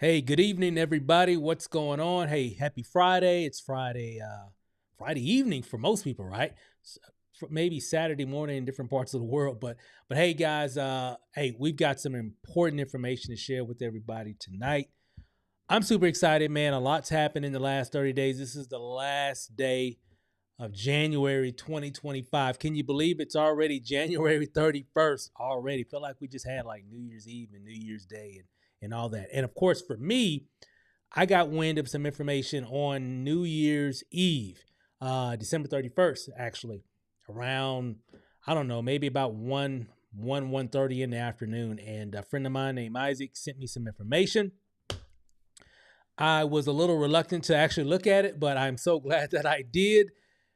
Hey, good evening, everybody. What's going on? Hey, happy Friday. It's Friday evening for most people, right? Maybe Saturday morning in different parts of the world. But hey, guys, hey, we've got some important information to share with everybody tonight. I'm super excited, man. A lot's happened in the last 30 days. This is the last day of January 2025. Can you believe it's already January 31st already? Feel like we just had like New Year's Eve and New Year's Day and all that. And of course, for me, I got wind of some information on New Year's Eve, December 31st, actually, around, I don't know, maybe about 1:30 in the afternoon. And a friend of mine named Isaac sent me some information. I was a little reluctant to actually look at it, but I'm so glad that I did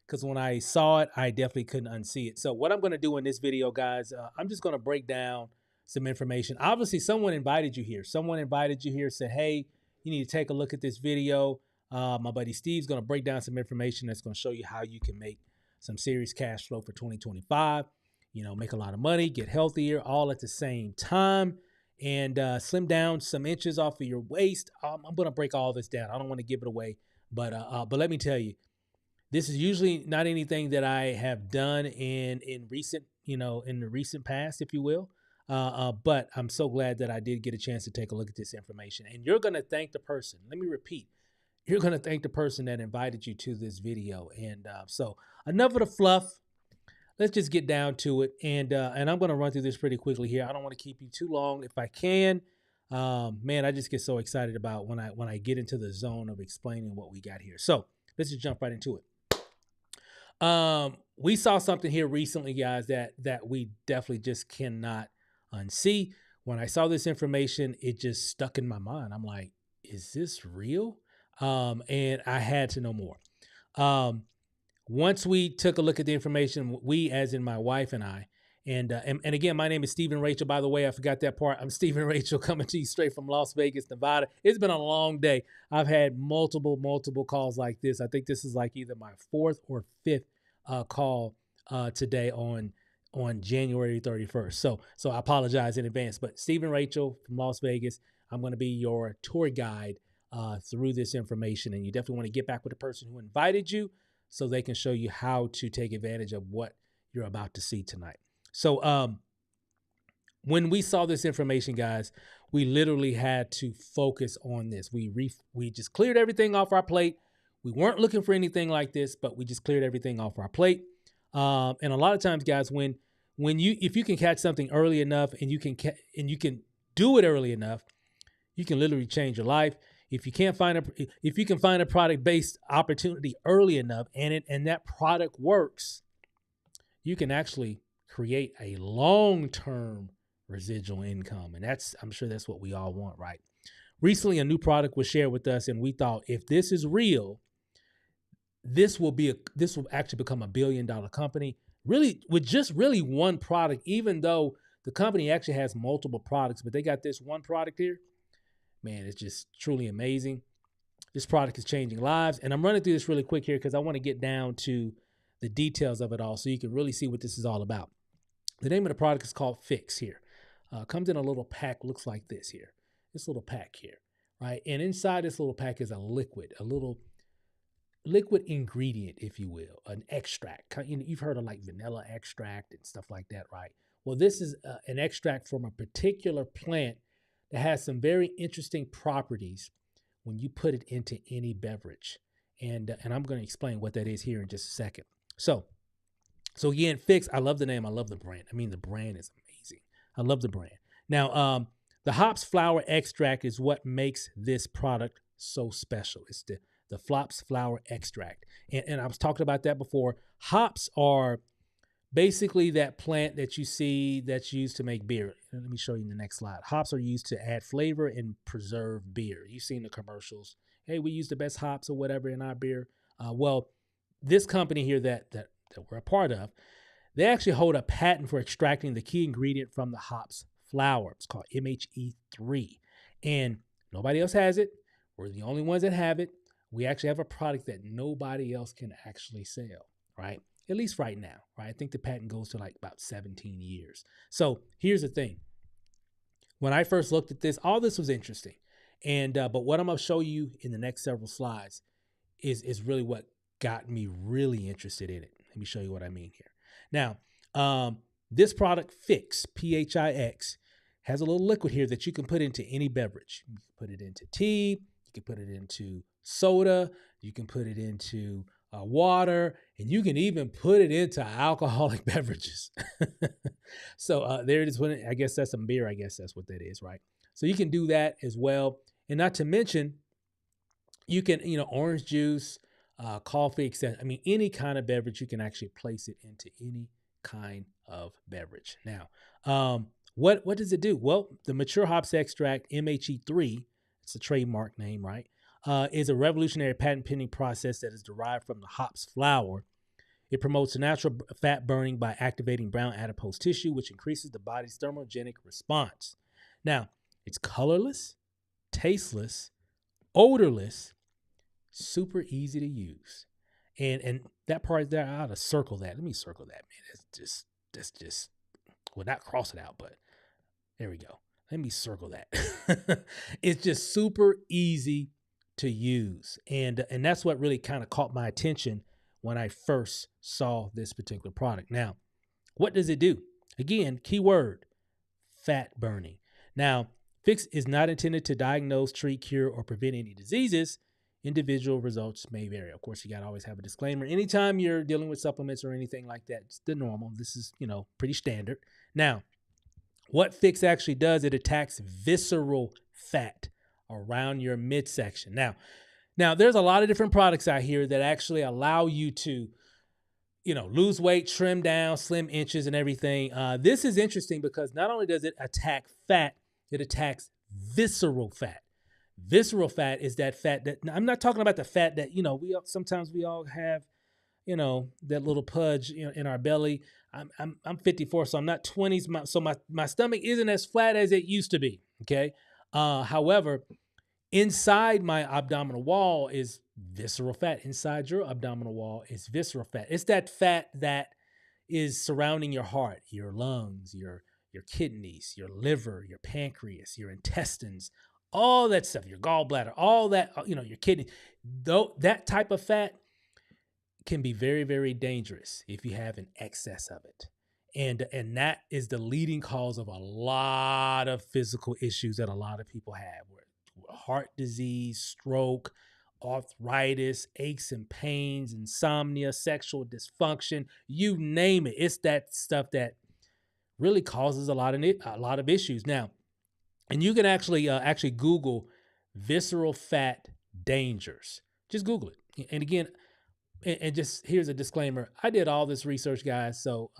because when I saw it, I definitely couldn't unsee it. So, what I'm going to do in this video, guys, I'm just going to break down some information. Obviously, someone invited you here. Someone invited you here, said, hey, you need to take a look at this video. My buddy Steve's going to break down some information that's going to show you how you can make some serious cash flow for 2025. You know, make a lot of money, get healthier, all at the same time and slim down some inches off of your waist. I'm going to break all this down. I don't want to give it away, but let me tell you, this is usually not anything that I have done in recent, in the recent past, if you will. But I'm so glad that I did get a chance to take a look at this information. And you're going to thank the person. Let me repeat. You're going to thank the person that invited you to this video. And so enough of the fluff. Let's just get down to it. And I'm going to run through this pretty quickly here. I don't want to keep you too long if I can. Man, I just get so excited about when I get into the zone of explaining what we got here. So let's just jump right into it. We saw something here recently, guys, that we definitely just cannot unsee. When I saw this information, it just stuck in my mind. I'm like, is this real? And I had to know more. Once we took a look at the information, we, as in my wife and I, and again, my name is Stephen Rachel. By the way, I forgot that part. I'm Stephen Rachel, coming to you straight from Las Vegas, Nevada. It's been a long day. I've had multiple calls like this. I think this is like either my fourth or fifth call today on January 31st. So I apologize in advance. But Stephen Rachel from Las Vegas, I'm going to be your tour guide through this information, and you definitely want to get back with the person who invited you, so they can show you how to take advantage of what you're about to see tonight. So when we saw this information, guys, we literally had to focus on this. We just cleared everything off our plate. We weren't looking for anything like this, but we just cleared everything off our plate. And a lot of times, guys, if you can catch something early enough and you can do it early enough, you can literally change your life. If you can find a product-based opportunity early enough and that product works, you can actually create a long-term residual income. And I'm sure that's what we all want, right? Recently, a new product was shared with us, and we thought, if this is real, this will actually become a $1 billion company, really, with just really one product, even though the company actually has multiple products, but they got this one product here. Man, it's just truly amazing. This product is changing lives. And I'm running through this really quick here because I want to get down to the details of it all so you can really see what this is all about. The name of the product is called Fix here. Comes in a little pack, looks like this here. This little pack here, right? And inside this little pack is a little liquid ingredient, if you will, an extract. You've heard of like vanilla extract and stuff like that, right? Well, this is an extract from a particular plant that has some very interesting properties when you put it into any beverage. And I'm going to explain what that is here in just a second. So again, Fix, I love the name. I love the brand. I mean, the brand is amazing. I love the brand. Now, the hops flower extract is what makes this product so special. It's the hops flower extract. And I was talking about that before. Hops are basically that plant that you see that's used to make beer. Let me show you in the next slide. Hops are used to add flavor and preserve beer. You've seen the commercials. Hey, we use the best hops or whatever in our beer. Well, this company here that we're a part of, they actually hold a patent for extracting the key ingredient from the hops flower. It's called MHE3. And nobody else has it. We're the only ones that have it. We actually have a product that nobody else can actually sell, right? At least right now, right? I think the patent goes to like about 17 years. So here's the thing. When I first looked at this, all this was interesting. And but what I'm gonna show you in the next several slides is really what got me really interested in it. Let me show you what I mean here. Now, this product Phix, Phix, has a little liquid here that you can put into any beverage. You can put it into tea, you can put it into soda, you can put it into water, and you can even put it into alcoholic beverages. So there it is. When I guess that's some beer. I guess that's what that is, right? So you can do that as well, and not to mention, you can orange juice, coffee, etc. I mean, any kind of beverage you can actually place it into any kind of beverage. Now, what does it do? Well, the mature hops extract MHE3, it's a trademark name, right? Is a revolutionary patent pending process that is derived from the hops flower. It promotes natural fat burning by activating brown adipose tissue, which increases the body's thermogenic response. Now, it's colorless, tasteless, odorless, super easy to use. And that part there, I ought to circle that. Let me circle that, man. That's just, well, not cross it out, but there we go. Let me circle that. It's just super easy to use. And that's what really kind of caught my attention when I first saw this particular product. Now, what does it do? Again, keyword, fat burning. Now, Phix is not intended to diagnose, treat, cure, or prevent any diseases. Individual results may vary. Of course, you got to always have a disclaimer. Anytime you're dealing with supplements or anything like that, it's the normal. This is, pretty standard. Now, what Phix actually does, it attacks visceral fat around your midsection. Now there's a lot of different products out here that actually allow you to, lose weight, trim down, slim inches and everything. This is interesting because not only does it attack fat, it attacks visceral fat. Visceral fat is that fat that, I'm not talking about the fat that, sometimes we all have, that little pudge in our belly. I'm 54, so I'm not 20s. So my stomach isn't as flat as it used to be. Okay. However, inside my abdominal wall is visceral fat. Inside your abdominal wall is visceral fat. It's that fat that is surrounding your heart, your lungs, your kidneys, your liver, your pancreas, your intestines, all that stuff, your gallbladder, all that, your kidney. Though that type of fat can be very, very dangerous if you have an excess of it. And that is the leading cause of a lot of physical issues that a lot of people have, where heart disease, stroke, arthritis, aches and pains, insomnia, sexual dysfunction, you name it. It's that stuff that really causes a lot of issues. Now, and you can actually Google visceral fat dangers. Just Google it. And again, and just here's a disclaimer. I did all this research, guys. So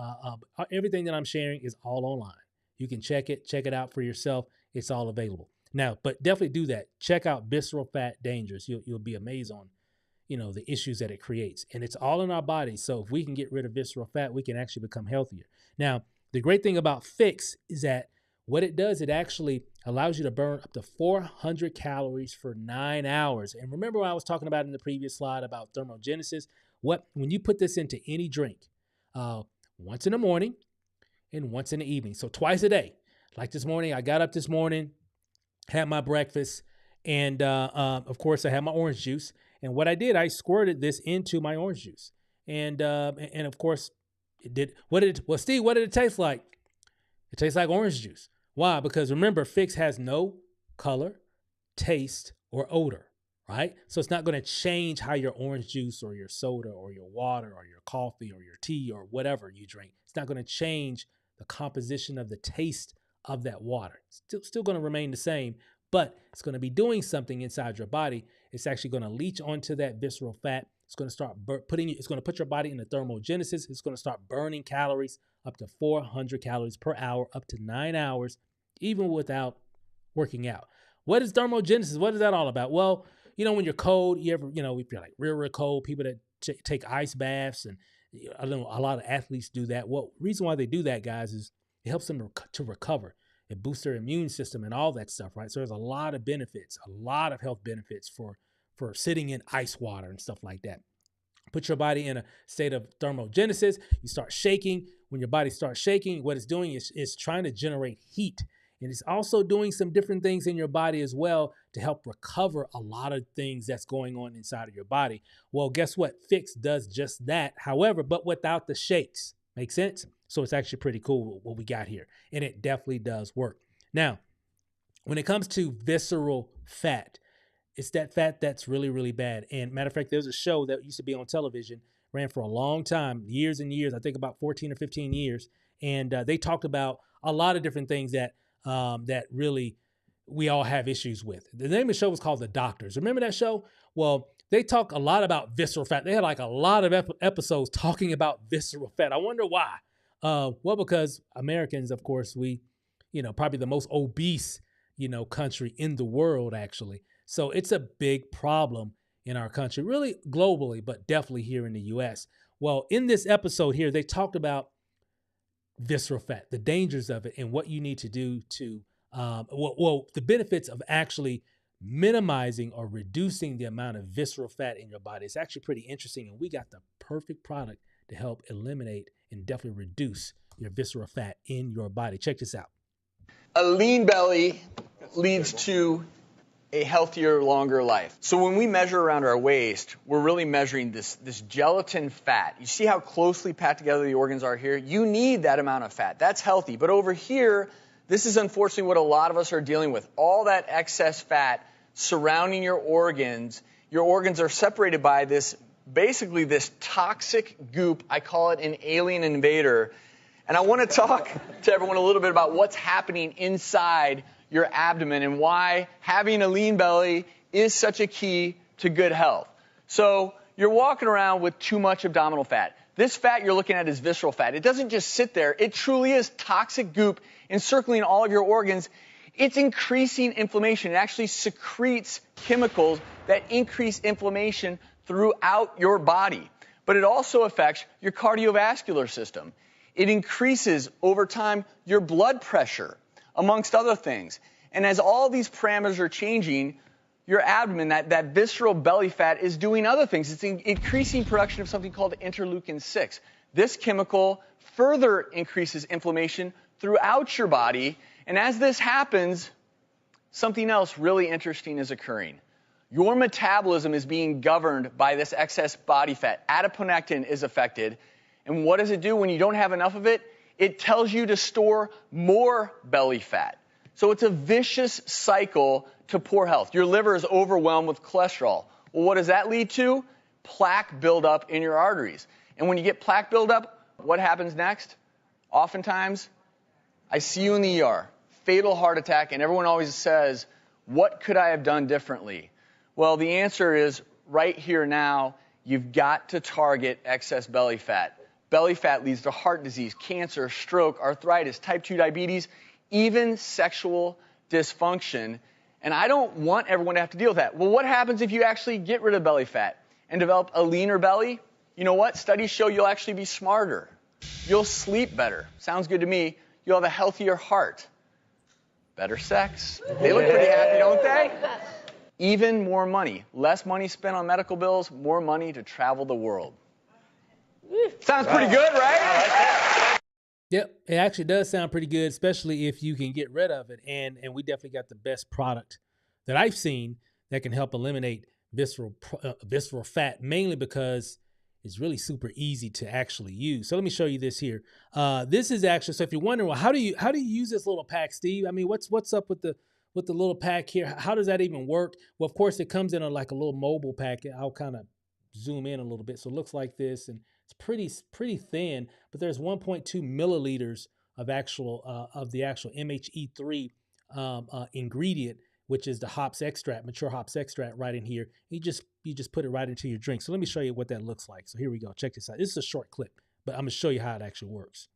everything that I'm sharing is all online. You can check it out for yourself. It's all available. Now, but definitely do that. Check out visceral fat dangers. You'll be amazed on, the issues that it creates. And it's all in our bodies. So if we can get rid of visceral fat, we can actually become healthier. Now, the great thing about Phix is that what it does, it actually allows you to burn up to 400 calories for 9 hours. And remember what I was talking about in the previous slide about thermogenesis? When you put this into any drink, once in the morning and once in the evening, so twice a day. Like this morning, I got up this morning, had my breakfast, and of course, I had my orange juice. And what I did, I squirted this into my orange juice. And of course, it did. Well, Steve, what did it taste like? It tastes like orange juice. Why? Because remember, Phix has no color, taste, or odor, right? So it's not going to change how your orange juice or your soda or your water or your coffee or your tea or whatever you drink, it's not going to change the composition of the taste of that water. It's still going to remain the same, but it's going to be doing something inside your body. It's actually going to leach onto that visceral fat. It's going to start it's going to put your body in a thermogenesis. It's going to start burning calories up to 400 calories per hour, up to 9 hours, even without working out. What is thermogenesis? What is that all about? Well, when you're cold, if you're like real cold, people that take ice baths, and I know a lot of athletes do that. Well, reason why they do that, guys, is it helps them to recover. It boosts their immune system and all that stuff, right? So there's a lot of benefits, a lot of health benefits for sitting in ice water and stuff like that. Put your body in a state of thermogenesis. You start shaking. When your body starts shaking, what it's doing is trying to generate heat. And it's also doing some different things in your body as well to help recover a lot of things that's going on inside of your body. Well, guess what? Fix does just that. However, but without the shakes. Make sense? So it's actually pretty cool what we got here. And it definitely does work. Now, when it comes to visceral fat, it's that fat that's really, really bad. And matter of fact, there's a show that used to be on television, ran for a long time, years and years, I think about 14 or 15 years. And they talked about a lot of different things that that really we all have issues with. The name of the show was called The Doctors. Remember that show? Well, they talk a lot about visceral fat. They had like a lot of episodes talking about visceral fat. I wonder why. Well, because Americans, of course, we, probably the most obese, country in the world, actually. So it's a big problem in our country, really globally, but definitely here in the US. Well, in this episode here, they talked about visceral fat, the dangers of it, and what you need to do to, the benefits of actually minimizing or reducing the amount of visceral fat in your body. It's actually pretty interesting, and we got the perfect product to help eliminate and definitely reduce your visceral fat in your body. Check this out. A lean belly leads to a healthier, longer life. So when we measure around our waist, we're really measuring this gelatin fat. You see how closely packed together the organs are here? You need that amount of fat. That's healthy. But over here, this is unfortunately what a lot of us are dealing with. All that excess fat surrounding your organs. Your organs are separated by basically this toxic goop. I call it an alien invader. And I want to talk to everyone a little bit about what's happening inside your abdomen and why having a lean belly is such a key to good health. So you're walking around with too much abdominal fat. This fat you're looking at is visceral fat. It doesn't just sit there. It truly is toxic goop encircling all of your organs. It's increasing inflammation. It actually secretes chemicals that increase inflammation throughout your body. But it also affects your cardiovascular system. It increases over time your blood pressure, amongst other things. And as all these parameters are changing, your abdomen, that visceral belly fat, is doing other things. It's increasing production of something called interleukin-6. This chemical further increases inflammation throughout your body. And as this happens, something else really interesting is occurring. Your metabolism is being governed by this excess body fat. Adiponectin is affected. And what does it do when you don't have enough of it? It tells you to store more belly fat. So it's a vicious cycle to poor health. Your liver is overwhelmed with cholesterol. Well, what does that lead to? Plaque buildup in your arteries. And when you get plaque buildup, what happens next? Oftentimes, I see you in the ER, fatal heart attack, and everyone always says, what could I have done differently? Well, the answer is right here now, you've got to target excess belly fat. Belly fat leads to heart disease, cancer, stroke, arthritis, type 2 diabetes, even sexual dysfunction. And I don't want everyone to have to deal with that. Well, what happens if you actually get rid of belly fat and develop a leaner belly? You know what? Studies show you'll actually be smarter. You'll sleep better. Sounds good to me. You'll have a healthier heart. Better sex. They look pretty happy, don't they? Even more money. Less money spent on medical bills, more money to travel the world. Sounds pretty good, right? Yep, it actually does sound pretty good, especially if you can get rid of it. And we definitely got the best product that I've seen that can help eliminate visceral fat, mainly because it's really super easy to actually use. So let me show you this here. This is actually, so if you're wondering, well, how do you use this little pack, Steve? I mean, what's up with the little pack here? How does that even work? Well, of course, it comes in like a little mobile pack. I'll kind of zoom in a little bit. So it looks like this, and it's pretty thin, but there's 1.2 milliliters of the actual MHE3 ingredient, which is the hops extract, mature hops extract, right in here. You just put it right into your drink. So let me show you what that looks like. So here we go. Check this out. This is a short clip, but I'm gonna show you how it actually works.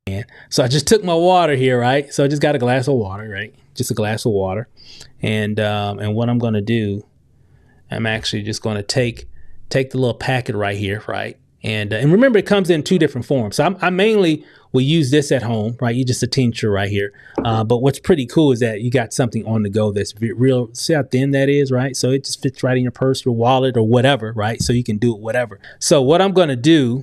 So I just took my water here, right? So I just got a glass of water, right? Just a glass of water, and what I'm gonna do, I'm actually just gonna take the little packet right here, right? And remember, it comes in two different forms. So I mainly will use this at home, right? You just a tincture right here. But what's pretty cool is that you got something on the go that's real. See how thin that is, right? So it just fits right in your purse or wallet or whatever, right? So you can do it whatever. So what I'm going to do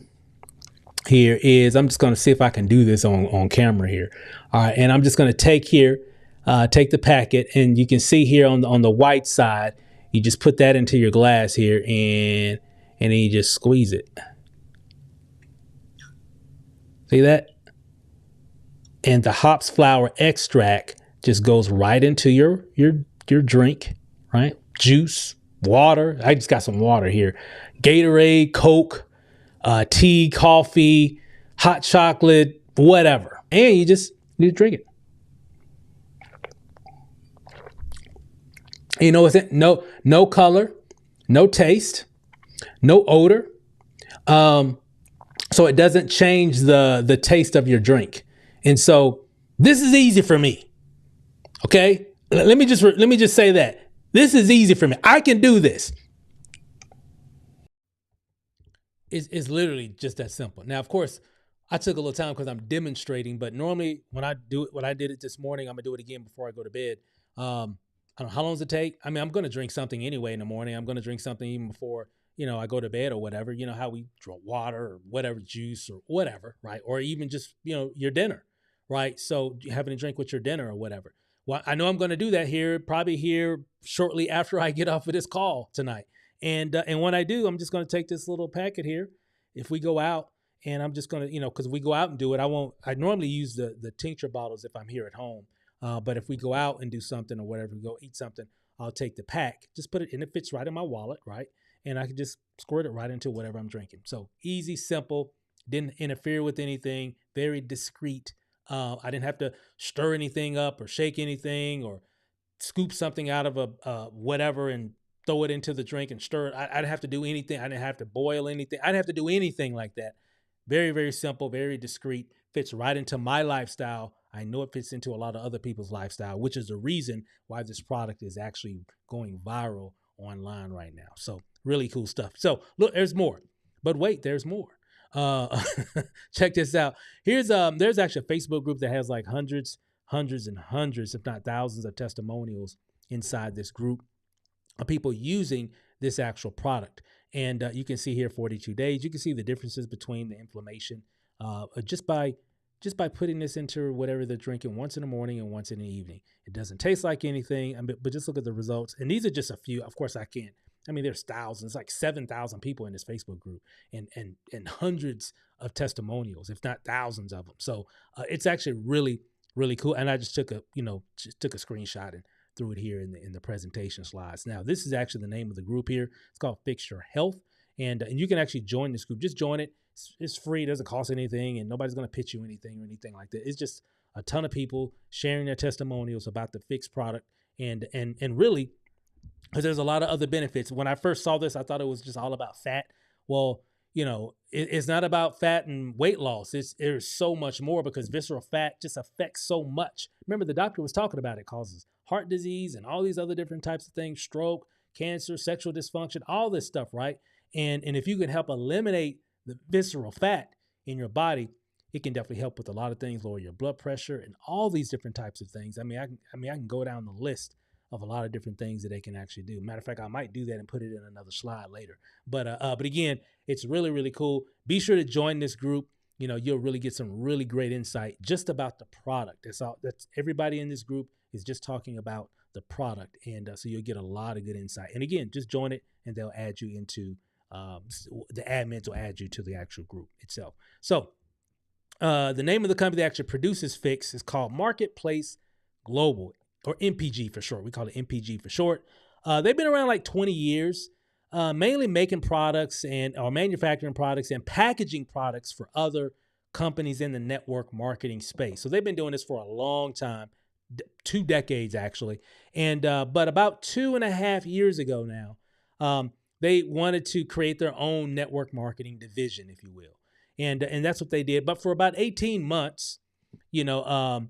here is I'm just going to see if I can do this on camera here. All right. And I'm just going to take here take the packet, and you can see here on the white side, you just put that into your glass here, and then you just squeeze it. See that? And the hops flower extract just goes right into your drink, right? Juice, water. I just got some water here. Gatorade, Coke, tea, coffee, hot chocolate, whatever. And you just drink it. You know what's it? No color, no taste, no odor. So it doesn't change the taste of your drink. And so this is easy for me. Okay? Let me just say that. This is easy for me. I can do this. It's literally just that simple. Now, of course, I took a little time because I'm demonstrating, but normally when I did it this morning, I'm gonna do it again before I go to bed. I don't know, how long does it take? I mean, I'm going to drink something anyway in the morning. I'm going to drink something even before, I go to bed or whatever, how we drink water or whatever, juice or whatever, right? Or even just, your dinner, right? So having a drink with your dinner or whatever. Well, I know I'm going to do that probably here shortly after I get off of this call tonight. And when I do, I'm just going to take this little packet here. If we go out, and I'm just going to, because we go out and do it, I normally use the tincture bottles if I'm here at home. But if we go out and do something or whatever, we go eat something, I'll take the pack, just put it in, it fits right in my wallet, right? And I can just squirt it right into whatever I'm drinking. So easy, simple, didn't interfere with anything, very discreet. I didn't have to stir anything up or shake anything or scoop something out of a whatever and throw it into the drink and stir it. I didn't have to do anything. I didn't have to boil anything. I didn't have to do anything like that. Very, very simple, very discreet, fits right into my lifestyle. I know it fits into a lot of other people's lifestyle, which is the reason why this product is actually going viral online right now. So really cool stuff. So look, there's more, but wait, there's more. Check this out. There's actually a Facebook group that has like hundreds, if not thousands of testimonials inside this group of people using this actual product. And you can see here 42 days. You can see the differences between the inflammation just by putting this into whatever they're drinking once in the morning and once in the evening. It doesn't taste like anything, but just look at the results. And these are just a few. Of course, I can't. I mean, there's thousands, like 7,000 people in this Facebook group and hundreds of testimonials, if not thousands of them. So it's actually really, really cool. And I just took a screenshot and threw it here in the presentation slides. Now, this is actually the name of the group here. It's called Fix Your Health. And you can actually join this group. Just join it. It's free. It doesn't cost anything, and nobody's going to pitch you anything or anything like that. It's just a ton of people sharing their testimonials about the Fix product, and really, because there's a lot of other benefits. When I first saw this, I thought it was just all about fat. Well, it's not about fat and weight loss. There's so much more, because visceral fat just affects so much. Remember, the doctor was talking about it causes heart disease and all these other different types of things, stroke, cancer, sexual dysfunction, all this stuff, right? And if you can help eliminate the visceral fat in your body, it can definitely help with a lot of things, lower your blood pressure and all these different types of things. I can go down the list of a lot of different things that they can actually do. Matter of fact, I might do that and put it in another slide later. But again, it's really, really cool. Be sure to join this group. You'll really get some really great insight just about the product. That's everybody in this group is just talking about the product. And so you'll get a lot of good insight. And again, just join it and they'll add you into the admins will add you to the actual group itself. So the name of the company that actually produces Fix is called Marketplace Global, or MPG for short. We call it MPG for short. They've been around like 20 years, mainly making products or manufacturing products and packaging products for other companies in the network marketing space. So they've been doing this for a long time, 2 decades actually. And but about 2.5 years ago now, they wanted to create their own network marketing division, if you will. And that's what they did. But for about 18 months, they had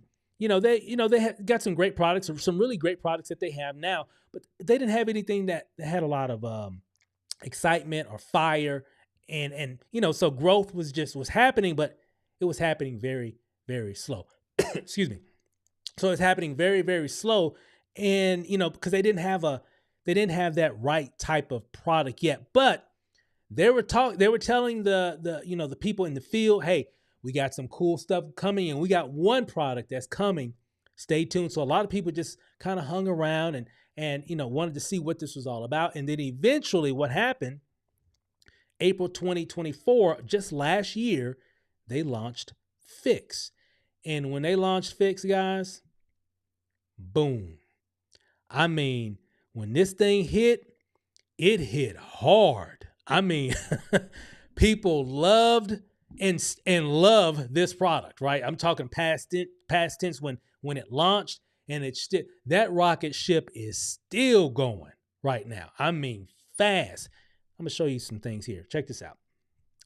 got some great products, or some really great products that they have now, but they didn't have anything that had a lot of excitement or fire. And so growth was happening, but it was happening very, very slow. Excuse me. So it's happening very, very slow. And, because they didn't have that right type of product yet, but they were telling the people in the field, hey, we got some cool stuff coming, and we got one product that's coming stay tuned. So a lot of people just kind of hung around and wanted to see what this was all about. And then eventually what happened, April 2024, just last year, they launched Fix. And when they launched Fix, guys, boom. I mean, when this thing hit, it hit hard. I mean, people loved and love this product, right? I'm talking past tense when it launched, and it's still, that rocket ship is still going right now. I mean, fast. I'm gonna show you some things here. Check this out.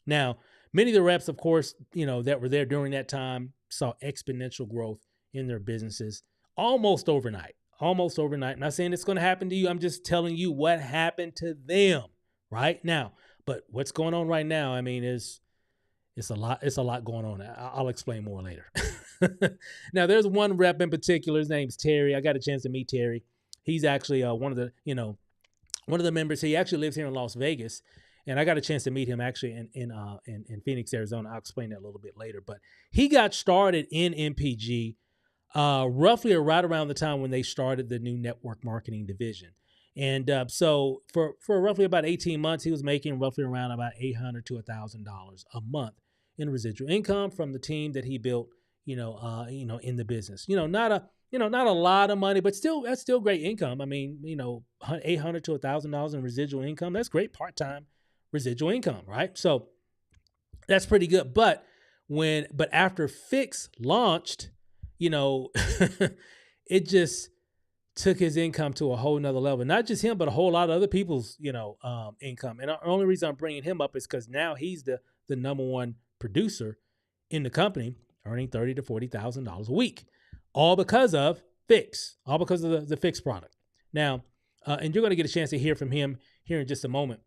Now, many of the reps, of course, that were there during that time saw exponential growth in their businesses almost overnight. I'm not saying it's going to happen to you. I'm just telling you what happened to them right now. But what's going on right now, I mean, it's a lot going on. I'll explain more later. Now, there's one rep in particular. His name's Terry. I got a chance to meet Terry. He's actually one of the members. He actually lives here in Las Vegas, and I got a chance to meet him actually in Phoenix, Arizona. I'll explain that a little bit later. But he got started in MPG roughly right around the time when they started the new network marketing division. And so for roughly about 18 months, he was making roughly around about $800 to $1,000 a month in residual income from the team that he built, in the business. Not a lot of money, but that's still great income. I mean, $800 to $1,000 in residual income. That's great part-time residual income, right? So that's pretty good. But after Fix launched, it just took his income to a whole nother level. Not just him, but a whole lot of other people's, income. And the only reason I'm bringing him up is because now he's the number one producer in the company, earning $30,000 to $40,000 a week, all because of Fix, all because of the Fix product. Now, and you're going to get a chance to hear from him here in just a moment.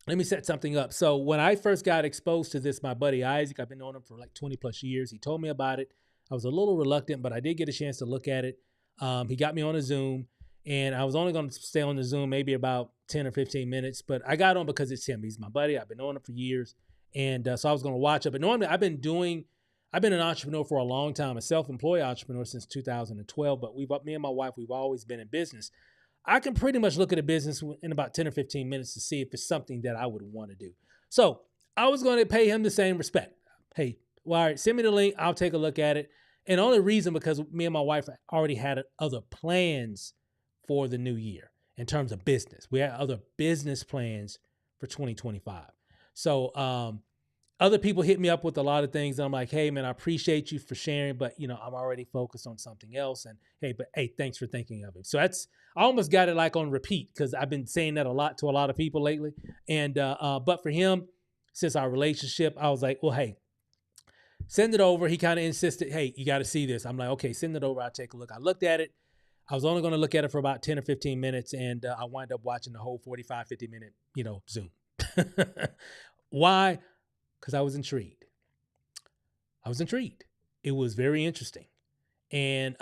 Let me set something up. So when I first got exposed to this, my buddy Isaac, I've been knowing him for like 20 plus years. He told me about it. I was a little reluctant, but I did get a chance to look at it. He got me on a Zoom, and I was only going to stay on the Zoom maybe about 10 or 15 minutes, but I got on because it's him. He's my buddy. I've been knowing him for years, and so I was going to watch it. But normally I've been an entrepreneur for a long time, a self-employed entrepreneur since 2012, but me and my wife, we've always been in business. I can pretty much look at a business in about 10 or 15 minutes to see if it's something that I would want to do. So I was going to pay him the same respect. Hey, well, all right, send me the link. I'll take a look at it. And the only reason because me and my wife already had other plans for the new year in terms of business. We had other business plans for 2025. So other people hit me up with a lot of things. And I'm like, hey, man, I appreciate you for sharing, but, I'm already focused on something else. And hey, thanks for thinking of it. So I almost got it like on repeat because I've been saying that a lot to a lot of people lately. And but for him, since our relationship, I was like, well, hey, send it over. He kind of insisted, hey, you got to see this. I'm like, okay, send it over. I'll take a look. I looked at it. I was only going to look at it for about 10 or 15 minutes, and I wound up watching the whole 45, 50-minute, Zoom. Why? Because I was intrigued. It was very interesting. And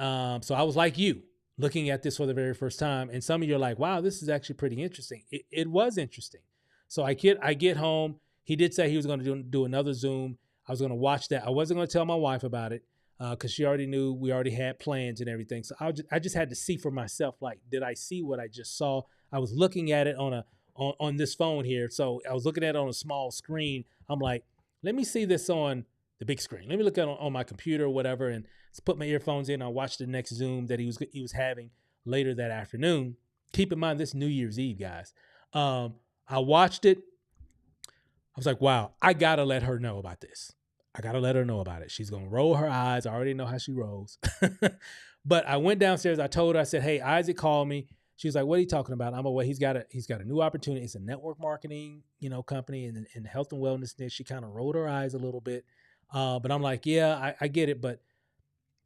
so I was like you, looking at this for the very first time. And some of you are like, wow, this is actually pretty interesting. It was interesting. So I get home. He did say he was going to do another Zoom. I was going to watch that. I wasn't going to tell my wife about it because she already knew we already had plans and everything. So I just had to see for myself, like, did I see what I just saw? I was looking at it on this phone here. So I was looking at it on a small screen. I'm like, let me see this on the big screen. Let me look at it on my computer or whatever, and put my earphones in. I watched the next Zoom that he was having later that afternoon. Keep in mind, this New Year's Eve, guys. I watched it. I was like, wow, I got to let her know about this. I got to let her know about it. She's going to roll her eyes. I already know how she rolls. But I went downstairs. I told her, I said, hey, Isaac called me. She was like, what are you talking about? I'm like, well, he's got a new opportunity. It's a network marketing, company in health and wellness niche. She kind of rolled her eyes a little bit. But I'm like, yeah, I get it. But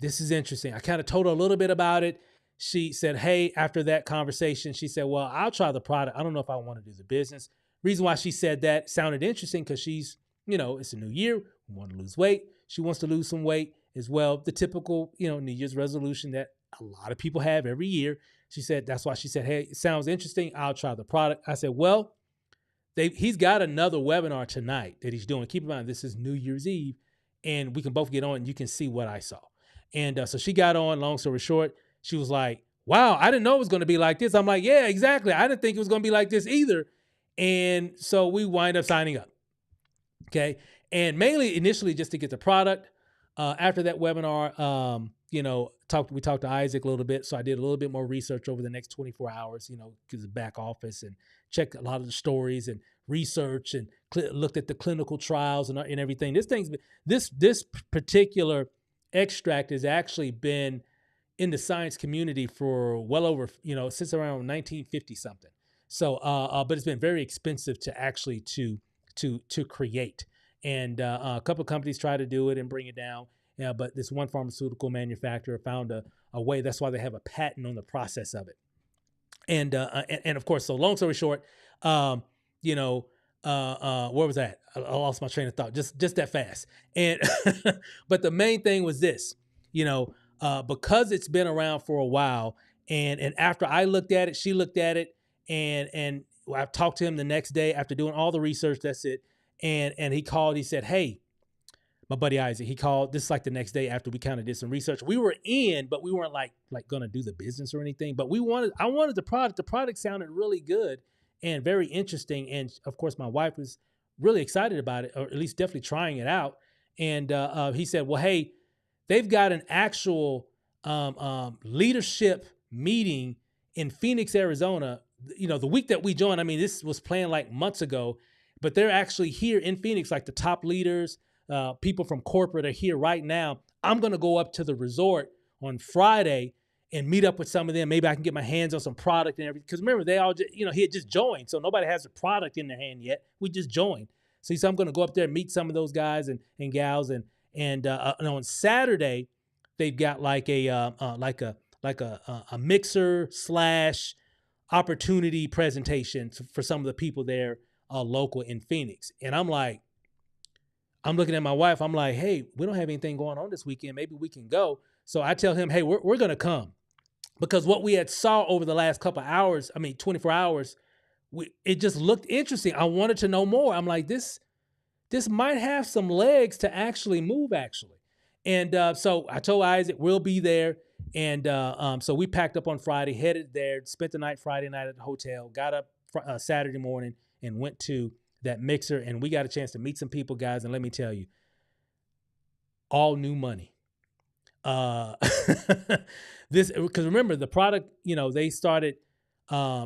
this is interesting. I kind of told her a little bit about it. She said, hey, after that conversation, she said, well, I'll try the product. I don't know if I want to do the business. Reason why she said that sounded interesting because she's, it's a new year. We want to lose weight. She wants to lose some weight as well. The typical, New Year's resolution that a lot of people have every year. She said, that's why she said, hey, it sounds interesting. I'll try the product. I said, well, he's got another webinar tonight that he's doing. Keep in mind, this is New Year's Eve, and we can both get on and you can see what I saw. And so she got on. Long story short, she was like, "Wow, I didn't know it was going to be like this." I'm like, "Yeah, exactly. I didn't think it was going to be like this either." And so we wind up signing up. Okay. And mainly initially just to get the product. After that webinar, we talked to Isaac a little bit. So I did a little bit more research over the next 24 hours, because the back office, and checked a lot of the stories and research, and looked at the clinical trials and everything. This particular extract has actually been in the science community for well over, since around 1950 something. So, but it's been very expensive to actually to create. And a couple of companies try to do it and bring it down. Yeah, but this one pharmaceutical manufacturer found a way. That's why they have a patent on the process of it. And of course, so long story short, where was that? I lost my train of thought just that fast. And but the main thing was this, because it's been around for a while, and after I looked at it, she looked at it, and I talked to him the next day after doing all the research. That's it. And he called. He said, "Hey," my buddy Isaac, he called. This is like the next day after we kind of did some research. We were in, but we weren't like gonna do the business or anything. But I wanted the product. The product sounded really good and very interesting. And of course, my wife was really excited about it, or at least definitely trying it out. And he said, "Well, hey, they've got an actual leadership meeting in Phoenix, Arizona. The week that we joined. I mean, this was planned like months ago, but they're actually here in Phoenix, like the top leaders." People from corporate are here right now. I'm going to go up to the resort on Friday and meet up with some of them. Maybe I can get my hands on some product and everything. Because remember, they all just, he had just joined. So nobody has a product in their hand yet. We just joined. So he said, I'm going to go up there and meet some of those guys and gals. And on Saturday, they've got like a mixer / opportunity presentation for some of the people there local in Phoenix. And I'm looking at my wife. I'm like, "Hey, we don't have anything going on this weekend. Maybe we can go." So I tell him, "Hey, we're going to come," because what we had saw over the last couple of hours, 24 hours, it just looked interesting. I wanted to know more. I'm like, this might have some legs to actually move, actually. And so I told Isaac we'll be there. And so we packed up on Friday, headed there, spent the night Friday night at the hotel, got up Saturday morning and went to that mixer, and we got a chance to meet some people, guys. And let me tell you, all new money. This, because remember the product, they started,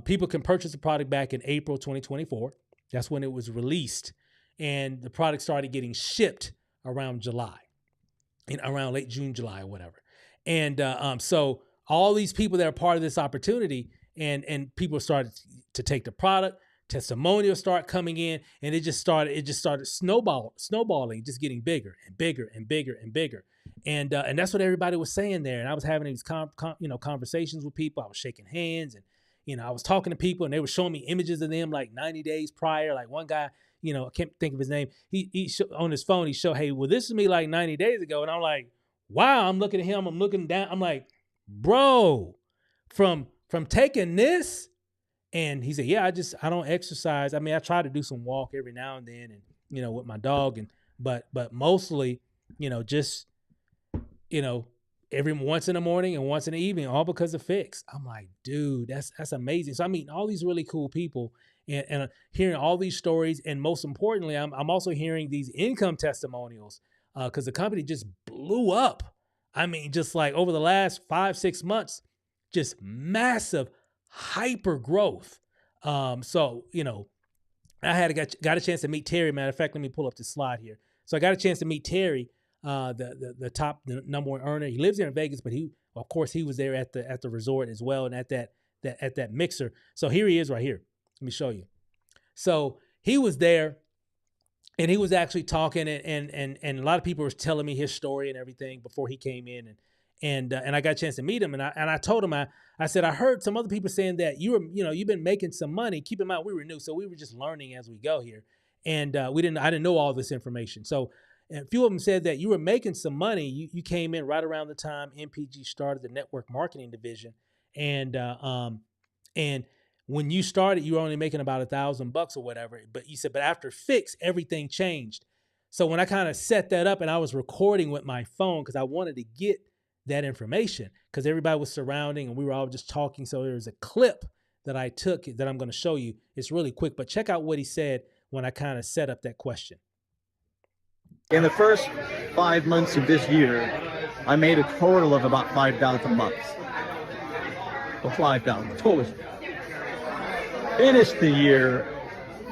people can purchase the product back in April 2024. That's when it was released. And the product started getting shipped around July, around late June, July, or whatever. And so all these people that are part of this opportunity, and people started to take the product. Testimonials start coming in, and it just started snowballing, just getting bigger and bigger and bigger and bigger. And that's what everybody was saying there. And I was having these conversations with people. I was shaking hands, and I was talking to people, and they were showing me images of them like 90 days prior. Like one guy, I can't think of his name. He on his phone, he showed, "Hey, well, this is me like 90 days ago." And I'm like, wow, I'm looking at him, I'm looking down. I'm like, "Bro, from taking this." And he said, "Yeah, I don't exercise. I try to do some walk every now and then, and with my dog, but mostly, just every once in the morning and once in the evening, all because of Fix." I'm like, dude, that's amazing. So I'm meeting all these really cool people, and hearing all these stories, and most importantly, I'm also hearing these income testimonials, because the company just blew up. Just like over the last 5-6 months, just massive hyper growth. So I got a chance to meet Terry. Matter of fact, let me pull up this slide here. So I got a chance to meet Terry, the number one earner. He lives here in Vegas, but he was there at the resort as well, and at that mixer. So here he is right here. Let me show you. So he was there, and he was actually talking, and a lot of people were telling me his story and everything before he came in, and I got a chance to meet him, and I told him, I said, "I heard some other people saying that you've been making some money." Keep in mind, we were new, so we were just learning as we go here, and I didn't know all this information. So a few of them said that you were making some money. You came in right around the time MPG started the network marketing division, and when you started, you were only making about $1,000 or whatever. But you said, but after Fix, everything changed. So when I kind of set that up, and I was recording with my phone because I wanted to get that information because everybody was surrounding and we were all just talking. So there was a clip that I took that I'm going to show you. It's really quick, but check out what he said when I kind of set up that question. In the first 5 months of this year, I made a total of about $5,000 a month. Well, $5,000 total. Finished the year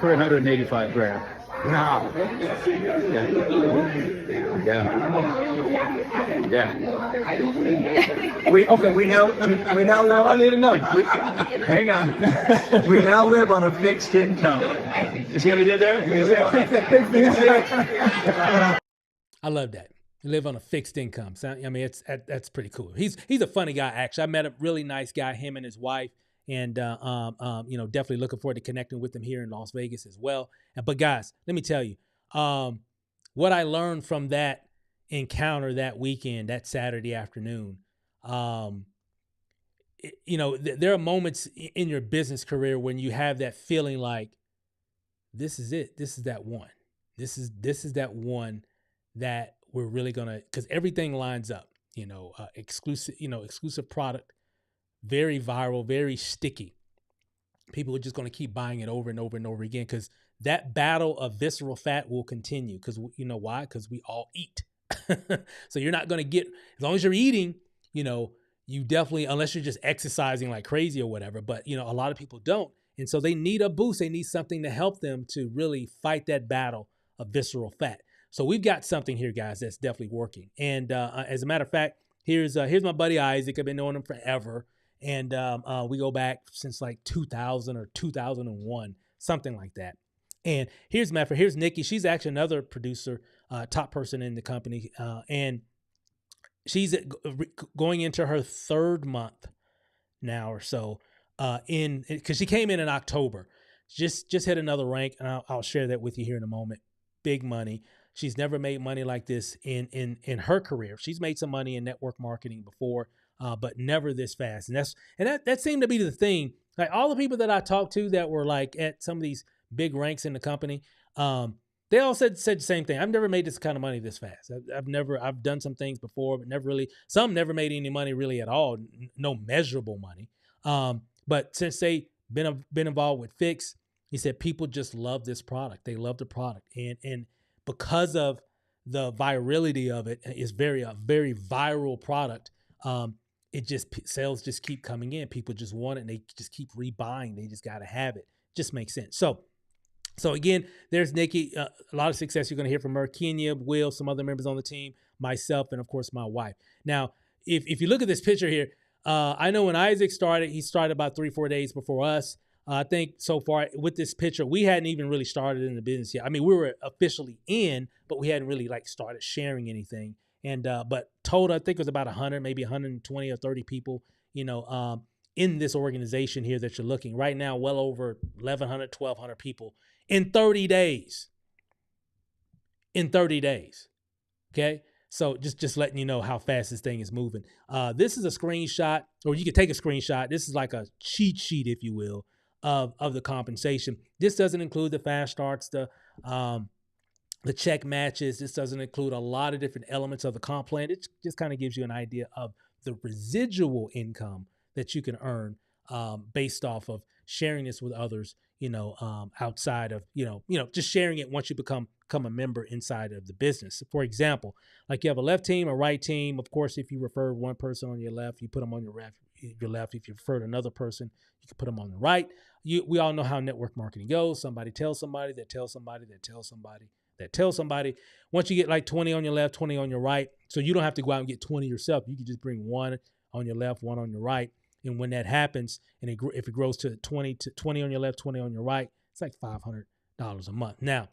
for $185,000. Wow. Yeah. We now know. I need to know. Hang on. We now live on a fixed income. You see what we did there? I love that. You live on a fixed income. So, I mean, that's pretty cool. He's a funny guy. Actually, I met a really nice guy. Him and his wife. And, definitely looking forward to connecting with them here in Las Vegas as well. But guys, let me tell you, what I learned from that encounter that weekend, that Saturday afternoon, there are moments in your business career when you have that feeling like, this is it. This is that one. This is that one that we're really going to, because everything lines up, exclusive product. Very viral, very sticky. People are just going to keep buying it over and over and over again because that battle of visceral fat will continue. Because you know why? Because we all eat. So you're not going to get, as long as you're eating, you definitely, unless you're just exercising like crazy or whatever. But, a lot of people don't. And so they need a boost. They need something to help them to really fight that battle of visceral fat. So we've got something here, guys, that's definitely working. And as a matter of fact, here's my buddy Isaac. I've been knowing him forever. And we go back since like 2000 or 2001, something like that. And here's Nikki. She's actually another producer, top person in the company. And she's going into her third month now or so because she came in October. Just hit another rank. And I'll share that with you here in a moment. Big money. She's never made money like this in her career. She's made some money in network marketing before. But never this fast. And that seemed to be the thing. Like all the people that I talked to that were like at some of these big ranks in the company, they all said the same thing. I've never made this kind of money this fast. I've done some things before, but some never made any money really at all. No measurable money. But since they been involved with Fix, he said people just love this product. They love the product. And because of the virality of it, it's a very viral product. Sales just keep coming in. People just want it and they just keep rebuying. They just got to have it. Just makes sense. So again, there's Nikki, a lot of success. You're going to hear from her, Kenya, Will, some other members on the team, myself, and of course my wife. Now, if you look at this picture here, I know when Isaac started, he started about 3-4 days before us. I think so far with this picture, we hadn't even really started in the business yet. I mean, we were officially in, but we hadn't really started sharing anything. And but total, I think it was about 100, maybe 120 or 30 people, in this organization here that you're looking right now, well over 1,100, 1,200 people in 30 days. In 30 days. Okay. So just letting you know how fast this thing is moving. This is a screenshot, or you can take a screenshot. This is like a cheat sheet, if you will, of the compensation. This doesn't include the fast starts, the check matches. This doesn't include a lot of different elements of the comp plan. It just kind of gives you an idea of the residual income that you can earn based off of sharing this with others, outside of, just sharing it once you become a member inside of the business. For example, like you have a left team, a right team. Of course, if you refer one person on your left, you put them on your left. If you referred another person, you can put them on the right. We all know how network marketing goes. Somebody tells somebody, that tells somebody, that tells somebody, that tells somebody. Once you get like 20 on your left, 20 on your right, so you don't have to go out and get 20 yourself. You can just bring one on your left, one on your right. And when that happens, and if it grows to 20 on your left, 20 on your right, it's like $500 a month. Now,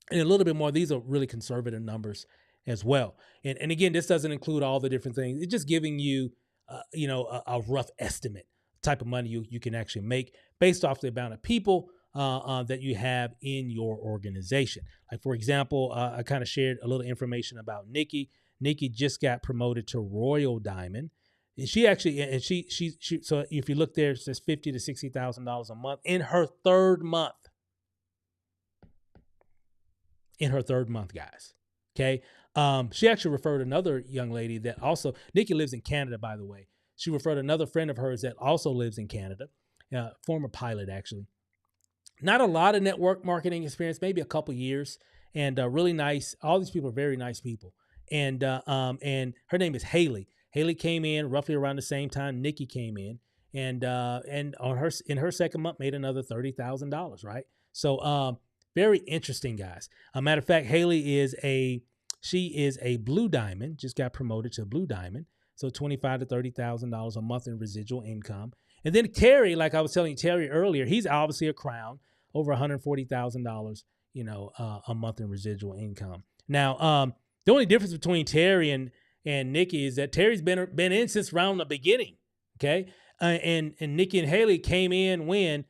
and a little bit more, these are really conservative numbers as well. And again, this doesn't include all the different things. It's just giving you, a rough estimate type of money you can actually make based off the amount of people that you have in your organization. Like, for example, I kind of shared a little information about Nikki. Nikki just got promoted to Royal Diamond. And she actually, so if you look there, it says $50,000 to $60,000 a month in her third month. In her third month, guys. Okay. She actually referred another young lady that also, Nikki lives in Canada, by the way. She referred another friend of hers that also lives in Canada, former pilot, actually. Not a lot of network marketing experience, maybe a couple years, and really nice. All these people are very nice people. And her name is Haley. Haley came in roughly around the same time Nikki came in, and in her second month made another $30,000. Right. So very interesting, guys. A matter of fact, Haley is a blue diamond. Just got promoted to blue diamond. So $25,000 to $30,000 a month in residual income. And then Terry, like I was telling Terry earlier, he's obviously a crown, over $140,000, a month in residual income. Now, the only difference between Terry and Nikki is that Terry's been in since around the beginning. Okay. And Nikki and Haley came in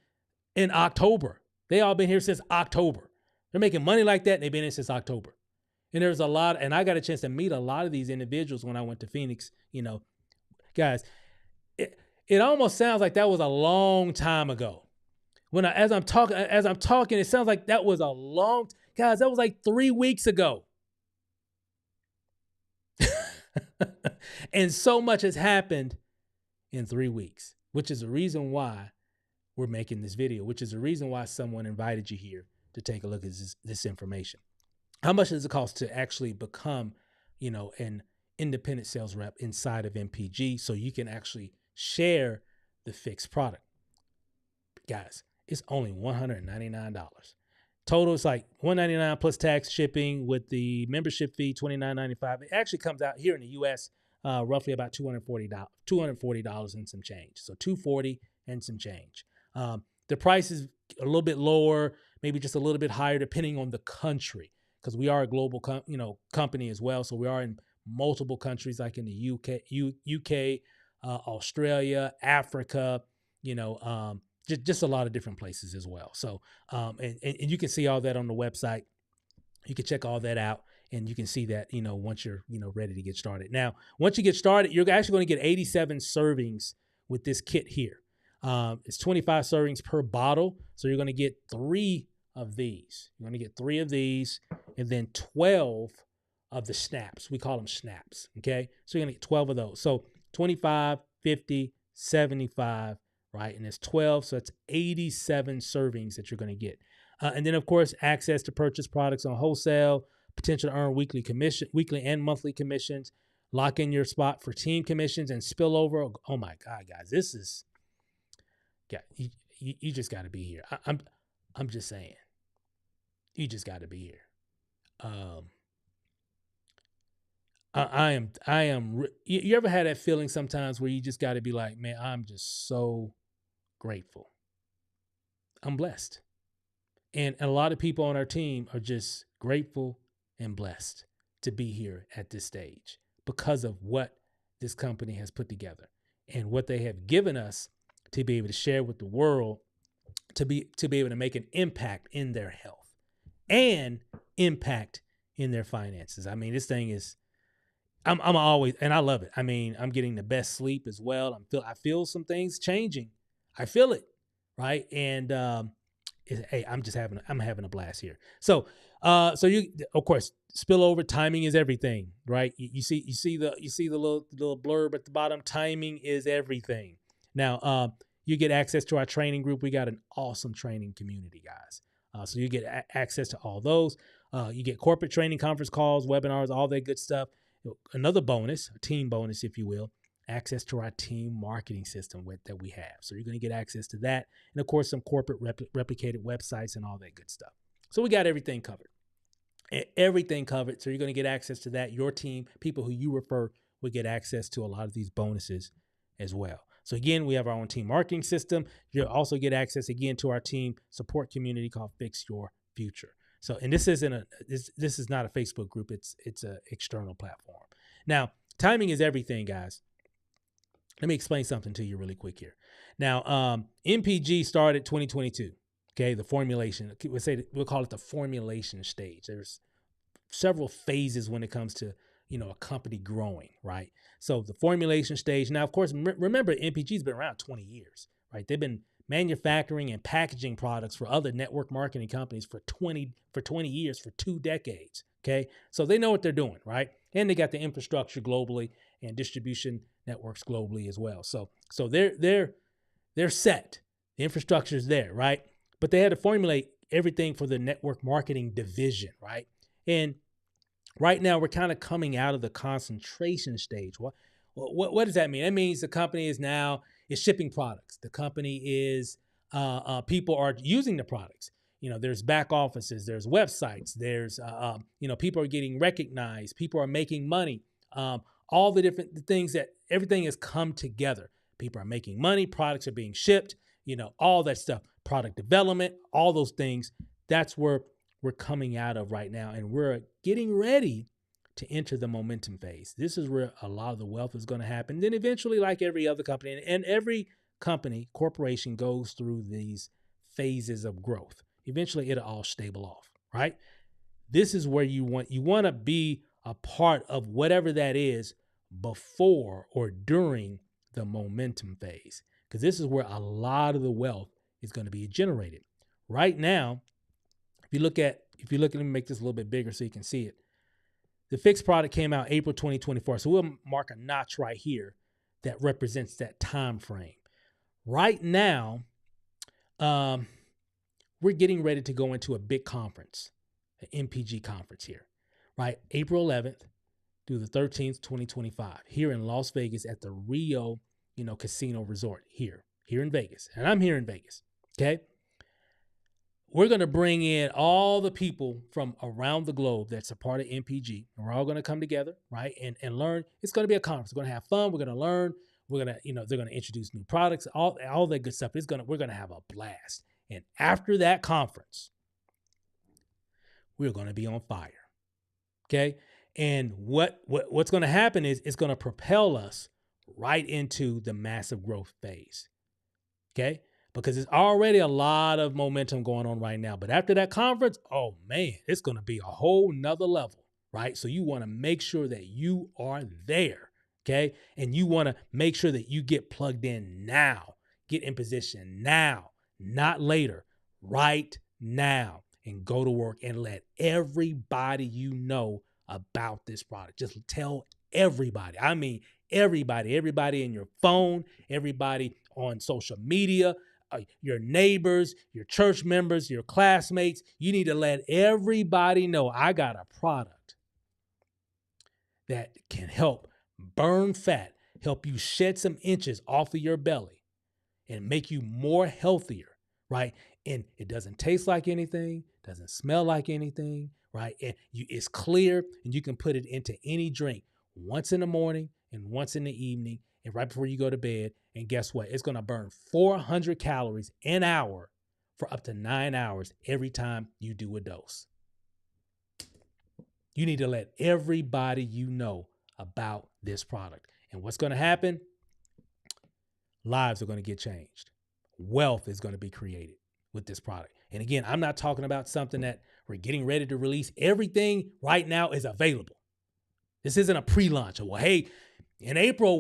October. They all been here since October. They're making money like that. And they've been in since October. And there's a lot, and I got a chance to meet a lot of these individuals when I went to Phoenix. Guys, it almost sounds like that was a long time ago. As I'm talking, it sounds like that was guys, that was like 3 weeks ago. And so much has happened in 3 weeks, which is the reason why we're making this video, which is the reason why someone invited you here to take a look at this information. How much does it cost to actually become, an independent sales rep inside of MPG so you can actually share the fixed product? Guys, it's only $199. Total is like $199 plus tax, shipping with the membership fee, $29.95. It actually comes out here in the U.S. Roughly about $240 and some change. So $240 and some change. The price is a little bit lower, maybe just a little bit higher, depending on the country, because we are a global company as well. So we are in multiple countries, like in the UK, Australia, Africa, just a lot of different places as well. So, and you can see all that on the website. You can check all that out, and you can see that, once you're, ready to get started. Now, once you get started, you're actually going to get 87 servings with this kit here. It's 25 servings per bottle. So you're going to get 3 of these. You're going to get 3 of these, and then 12 of the snaps. We call them snaps. Okay. So you're going to get 12 of those. So 25, 50, 75, right? And it's 12. So it's 87 servings that you're going to get. And then, of course, access to purchase products on wholesale, potential to earn weekly and monthly commissions, lock in your spot for team commissions and spillover. Oh my God, guys, this is, you just got to be here. I'm just saying, you just got to be here. I am. You ever had that feeling sometimes where you just got to be like, man, I'm just so grateful. I'm blessed. And a lot of people on our team are just grateful and blessed to be here at this stage because of what this company has put together and what they have given us to be able to share with the world, to be able to make an impact in their health and impact in their finances. I mean, this thing is, I'm always, and I love it. I mean, I'm getting the best sleep as well. I feel some things changing. I feel it, right? And hey, I'm having a blast here. So you, of course, spillover, timing is everything, right? You see the little blurb at the bottom. Timing is everything. Now, you get access to our training group. We got an awesome training community, guys. So you get access to all those. You get corporate training, conference calls, webinars, all that good stuff. Another bonus, a team bonus, if you will, access to our team marketing system that we have. So you're going to get access to that. And of course, some corporate replicated websites and all that good stuff. So we got everything covered. Everything covered. So you're going to get access to that. Your team, people who you refer, will get access to a lot of these bonuses as well. So again, we have our own team marketing system. You'll also get access again to our team support community called Fix Your Future. So, and this is not a Facebook group. It's an external platform. Now, timing is everything, guys. Let me explain something to you really quick here. Now, MPG started 2022. Okay, the formulation. We'll call it the formulation stage. There's several phases when it comes to a company growing, right? So the formulation stage. Now, of course, remember MPG's been around 20 years, right? They've been manufacturing and packaging products for other network marketing companies for 20 years, for 2 decades. Okay. So they know what they're doing, right? And they got the infrastructure globally and distribution networks globally as well. So they're set. The infrastructure is there, right? But they had to formulate everything for the network marketing division, right? And right now we're kind of coming out of the concentration stage. What does that mean? That means the company is shipping products. The company is people are using the products. There's back offices, there's websites, there's people are getting recognized, people are making money. All the different things that everything has come together. People are making money, products are being shipped, all that stuff, product development, all those things. That's where we're coming out of right now. And we're getting ready to enter the momentum phase. This is where a lot of the wealth is going to happen. Then eventually, like every other company, and every company, corporation goes through these phases of growth. Eventually it'll all stable off, right? This is where you want to be a part of whatever that is before or during the momentum phase, because this is where a lot of the wealth is going to be generated. Right now, if you look at, let me make this a little bit bigger so you can see it. The Fix product came out April 2024. So we'll mark a notch right here that represents that time frame. Right now, we're getting ready to go into a big conference, an MPG conference here, right? April 11th through the 13th, 2025, here in Las Vegas at the Rio, Casino Resort here in Vegas. And I'm here in Vegas, okay? We're going to bring in all the people from around the globe that's a part of MPG. And we're all going to come together, right? And learn. It's going to be a conference. We're going to have fun. We're going to learn. We're going to, they're going to introduce new products, all that good stuff. We're going to have a blast. And after that conference, we're going to be on fire. Okay. And what's going to happen is it's going to propel us right into the massive growth phase. Okay. Because there's already a lot of momentum going on right now. But after that conference, oh man, it's going to be a whole nother level, right? So you want to make sure that you are there, okay? And you want to make sure that you get plugged in now, get in position now, not later, right now, and go to work and let everybody you know about this product. Just tell everybody. I mean, everybody in your phone, everybody on social media, your neighbors, your church members, your classmates. You need to let everybody know I got a product that can help burn fat, help you shed some inches off of your belly and make you more healthier, right? And it doesn't taste like anything, doesn't smell like anything, right? And it's clear and you can put it into any drink once in the morning and once in the evening and right before you go to bed. And guess what? It's going to burn 400 calories an hour for up to 9 hours every time you do a dose. You need to let everybody you know about this product. And what's going to happen? Lives are going to get changed. Wealth is going to be created with this product. And again, I'm not talking about something that we're getting ready to release. Everything right now is available. This isn't a pre-launch. Well, hey, in April,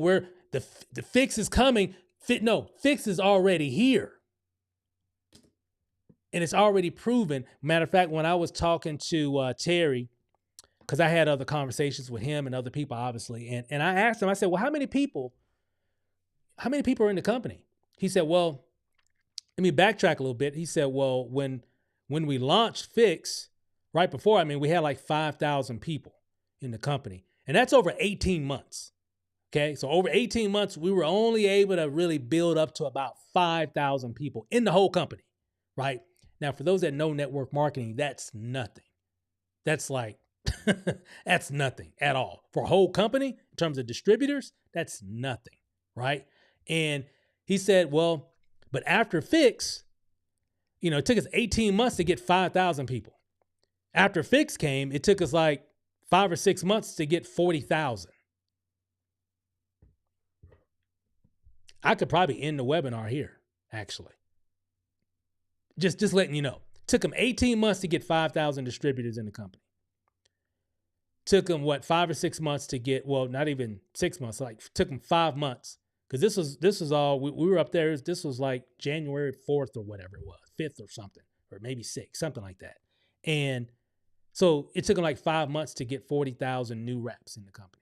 the fix is coming. Fix is already here. And it's already proven. Matter of fact, when I was talking to Terry, because I had other conversations with him and other people, obviously, and I asked him, I said, well, how many people are in the company? He said, well, let me backtrack a little bit. He said, well, when we launched Fix, right before, we had like 5,000 people in the company. And that's over 18 months. Okay, so over 18 months, we were only able to really build up to about 5,000 people in the whole company, right? Now, for those that know network marketing, that's nothing. That's like, that's nothing at all. For a whole company, in terms of distributors, that's nothing, right? And he said, well, but after Fix, it took us 18 months to get 5,000 people. After Fix came, it took us like 5 or 6 months to get 40,000. I could probably end the webinar here, actually. Just letting you know. Took them 18 months to get 5,000 distributors in the company. Took them, 5 or 6 months to get, well, not even 6 months, took them 5 months. Because this was all, we were up there, this was like January 4th or whatever it was, 5th or something, or maybe 6th, something like that. And So it took them like 5 months to get 40,000 new reps in the company.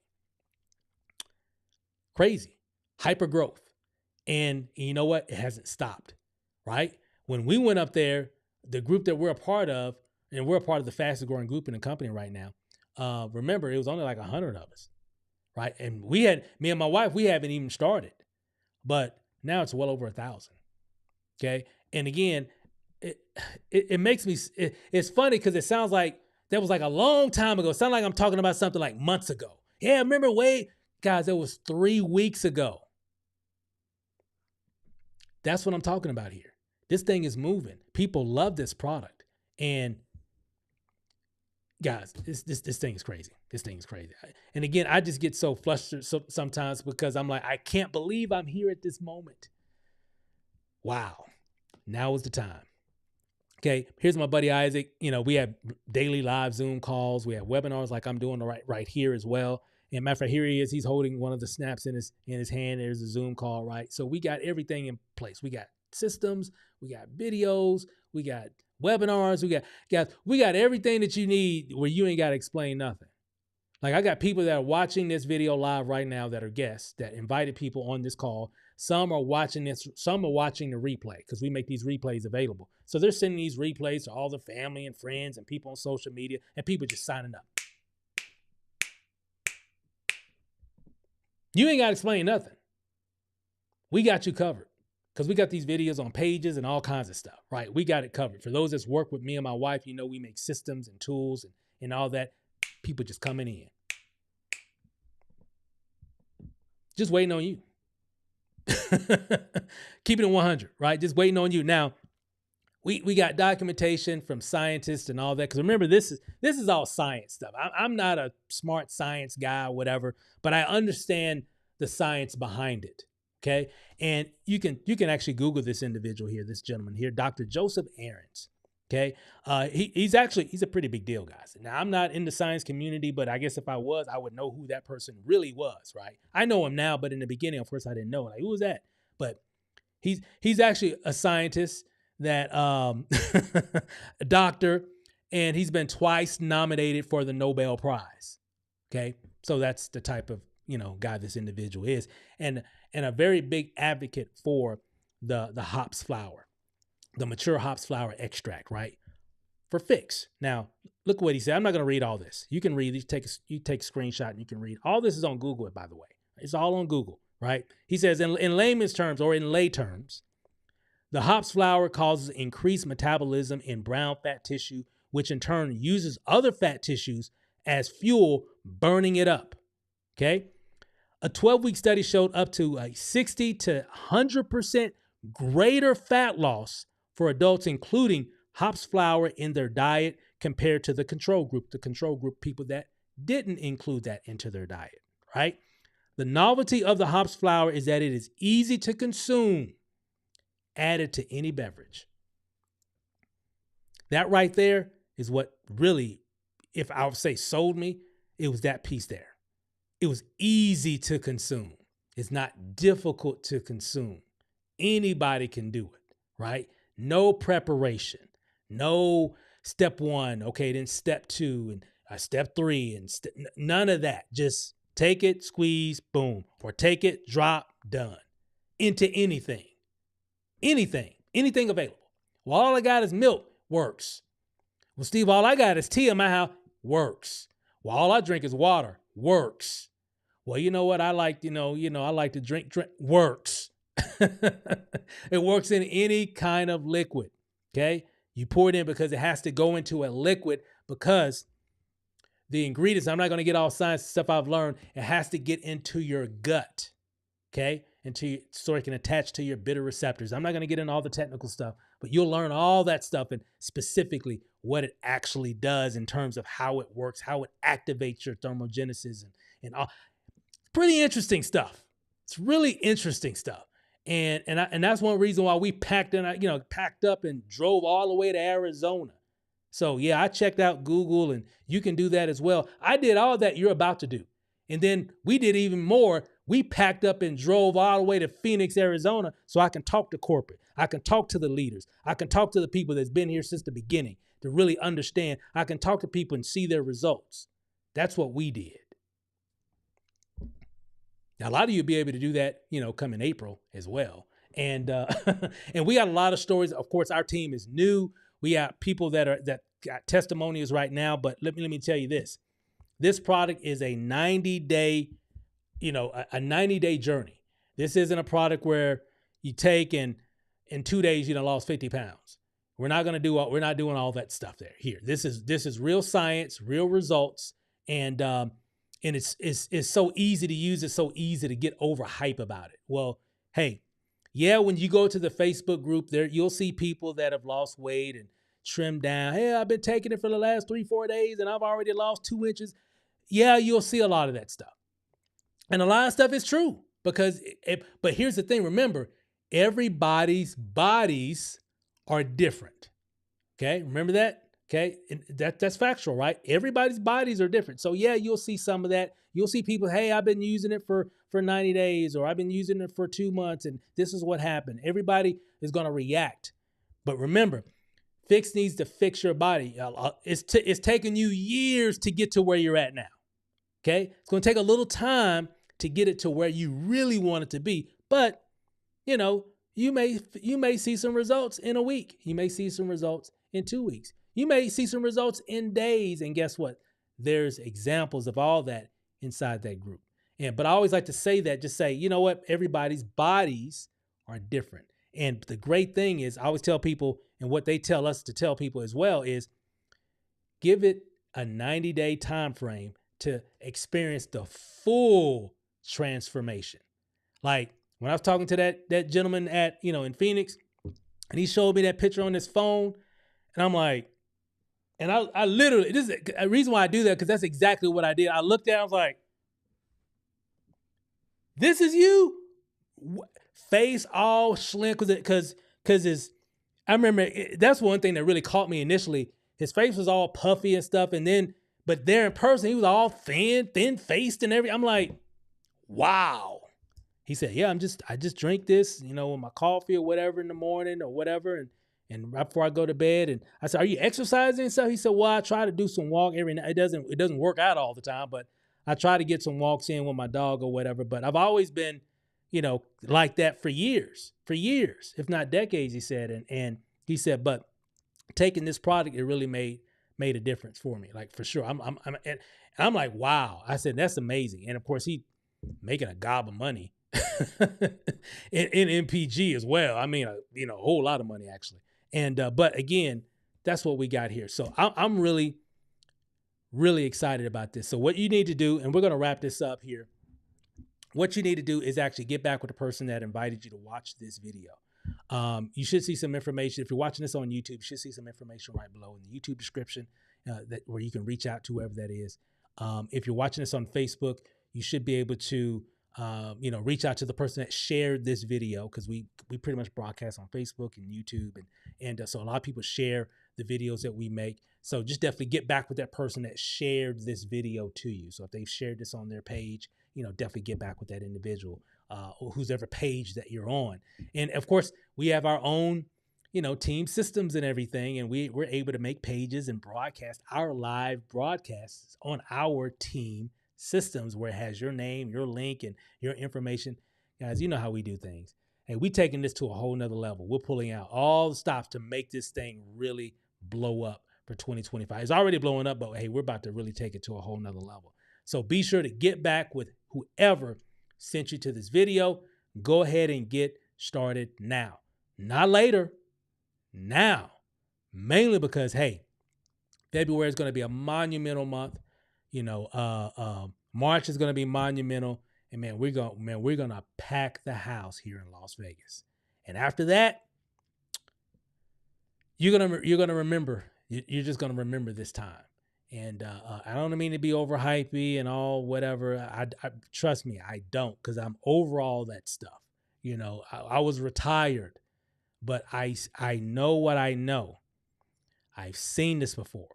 Crazy. Hyper growth. And you know what? It hasn't stopped, right? When we went up there, the group that we're a part of, and we're a part of the fastest growing group in the company right now. Remember, it was only like 100 of us, right? And me and my wife, we haven't even started, but now it's well over 1,000. Okay. And again, it makes me, it's funny because it sounds like that was like a long time ago. It sounds like I'm talking about something like months ago. Yeah. Remember, guys, it was 3 weeks ago. That's what I'm talking about here. This thing is moving. People love this product. And guys, this thing is crazy. This thing is crazy. And again, I just get so flustered sometimes because I'm like, I can't believe I'm here at this moment. Wow. Now is the time. Okay. Here's my buddy Isaac. You know, we have daily live Zoom calls. We have webinars like I'm doing right here as well. And matter of fact, here he is. He's holding one of the snaps in his hand. There's a Zoom call, right? So we got everything in place. We got systems. We got videos. We got webinars. We got everything that you need where you ain't got to explain nothing. Like I got people that are watching this video live right now that are guests that invited people on this call. Some are watching this. Some are watching the replay because we make these replays available. So they're sending these replays to all their family and friends and people on social media and people just signing up. You ain't got to explain nothing. We got you covered because we got these videos on pages and all kinds of stuff, right? We got it covered. For those that's worked with me and my wife, you know, we make systems and tools and all that. People just coming in. Just waiting on you. Keeping it 100, right? Just waiting on you. Now, we got documentation from scientists and all that. Because remember, this is all science stuff. I'm not a smart science guy or whatever, but I understand the science behind it. Okay, and you can actually Google this individual here, this gentleman here, Dr. Joseph Aarons. Okay, he's a pretty big deal, guys. Now I'm not in the science community, but I guess if I was, I would know who that person really was, right? I know him now, but in the beginning, of course, I didn't know. Like, who was that? But he's actually a scientist that a doctor, and he's been twice nominated for the Nobel Prize. Okay, so that's the type of guy this individual is, and a very big advocate for the hops flower, the mature hops flower extract, right? For fix. Now, look what he said. I'm not going to read all this. You can read. You take a screenshot and you can read. All this is on Google, by the way. It's all on Google, right? He says in layman's terms or in lay terms, the hops flower causes increased metabolism in brown fat tissue, which in turn uses other fat tissues as fuel, burning it up. Okay? A 12-week study showed up to a 60 to 100% greater fat loss for adults, including hops flower in their diet compared to the control group people that didn't include that into their diet, right? The novelty of the hops flower is that it is easy to consume, added to any beverage. That right there is what really, if I would say sold me, it was that piece there. It was easy to consume. It's not difficult to consume. Anybody can do it, right? No preparation, no step 1, okay, then step 2 and step 3 and none of that. Just take it, squeeze, boom, or take it, drop, done. Into anything available. Well, all I got is milk, works. Well, Steve, all I got is tea in my house, works. Well, all I drink is water, works. Well, you know what? I like, I like to drink, works. It works in any kind of liquid. Okay. You pour it in because it has to go into a liquid because the ingredients, I'm not going to get all science stuff I've learned. It has to get into your gut. Okay. So it can attach to your bitter receptors. I'm not going to get into all the technical stuff, but you'll learn all that stuff and specifically what it actually does in terms of how it works, how it activates your thermogenesis and all. Pretty interesting stuff. It's really interesting stuff. And that's one reason why we packed up and drove all the way to Arizona. So yeah, I checked out Google and you can do that as well. I did all that you're about to do. And then we did even more. We packed up and drove all the way to Phoenix, Arizona, so I can talk to corporate. I can talk to the leaders. I can talk to the people that's been here since the beginning to really understand. I can talk to people and see their results. That's what we did. Now, a lot of you will be able to do that, come in April as well. And and we got a lot of stories. Of course, our team is new. We got people that got testimonials right now. But let me tell you this: this product is a 90-day, a 90-day journey. This isn't a product where you take and in 2 days you lost 50 pounds. We're not doing all that stuff here. This is real science, real results, and it's so easy to use. It's so easy to get over hype about it. Well, hey. Yeah, when you go to the Facebook group there, you'll see people that have lost weight and trimmed down. Hey, I've been taking it for the last 3-4 days and I've already lost 2 inches. Yeah, you'll see a lot of that stuff. And a lot of stuff is true but here's the thing. Remember, everybody's bodies are different. Okay, remember that? Okay, and that's factual, right? Everybody's bodies are different. So yeah, you'll see some of that. You'll see people, hey, I've been using it for 90 days or I've been using it for 2 months and this is what happened. Everybody is going to react. But remember, Fix needs to fix your body. It's taken you years to get to where you're at now. Okay, it's going to take a little time to get it to where you really want it to be. But you may see some results in a week. You may see some results in 2 weeks. You may see some results in days. And guess what? There's examples of all that inside that group. But I always like to say that, just say, you know what? Everybody's bodies are different. And the great thing is, I always tell people, and what they tell us to tell people as well, is give it a 90-day time frame to experience the full transformation. Like when I was talking to that gentleman at, in Phoenix, and he showed me that picture on his phone, and I'm like, and I literally, this is a reason why I do that, because that's exactly what I did. I looked at it, I was like, this is you? Face all slim, because I remember that's one thing that really caught me initially. His face was all puffy and stuff, but there in person, he was all thin-faced and everything. I'm like, wow. He said, yeah, I just drink this, with my coffee or whatever in the morning or whatever, and right before I go to bed. And I said, are you exercising and stuff? He said, well, I try to do some walk every night. It doesn't work out all the time, but I try to get some walks in with my dog or whatever. But I've always been, like that for years, if not decades, he said. And he said, but taking this product, it really made a difference for me. Like for sure. I'm like, wow. I said, that's amazing. And of course he making a gob of money in MPG as well. I mean, a whole lot of money actually. And, but again, that's what we got here. So I'm really, really excited about this. So what you need to do, and we're going to wrap this up here. What you need to do is actually get back with the person that invited you to watch this video. You should see some information. If you're watching this on YouTube, you should see some information right below in the YouTube description where you can reach out to whoever that is. If you're watching this on Facebook, you should be able to reach out to the person that shared this video, because we pretty much broadcast on Facebook and YouTube, and so a lot of people share the videos that we make. So just definitely get back with that person that shared this video to you. So if they've shared this on their page, definitely get back with that individual or whoever page that you're on. And of course, we have our own, team systems and everything, and we're able to make pages and broadcast our live broadcasts on our team systems where it has your name, your link, and your information. Guys, you know how we do things. Hey, we're taking this to a whole nother level. We're pulling out all the stops to make this thing really blow up for 2025. It's already blowing up, but hey, we're about to really take it to a whole nother level. So be sure to get back with whoever sent you to this video. Go ahead and get started now, not later, now, mainly because, hey, February is going to be a monumental month. March is going to be monumental, and man, we're going to pack the house here in Las Vegas. And after that, you're going to remember, you're just going to remember this time. And I don't mean to be overhypey and all whatever. I trust me, I don't, because I'm over all that stuff. I was retired, but I know what I know. I've seen this before.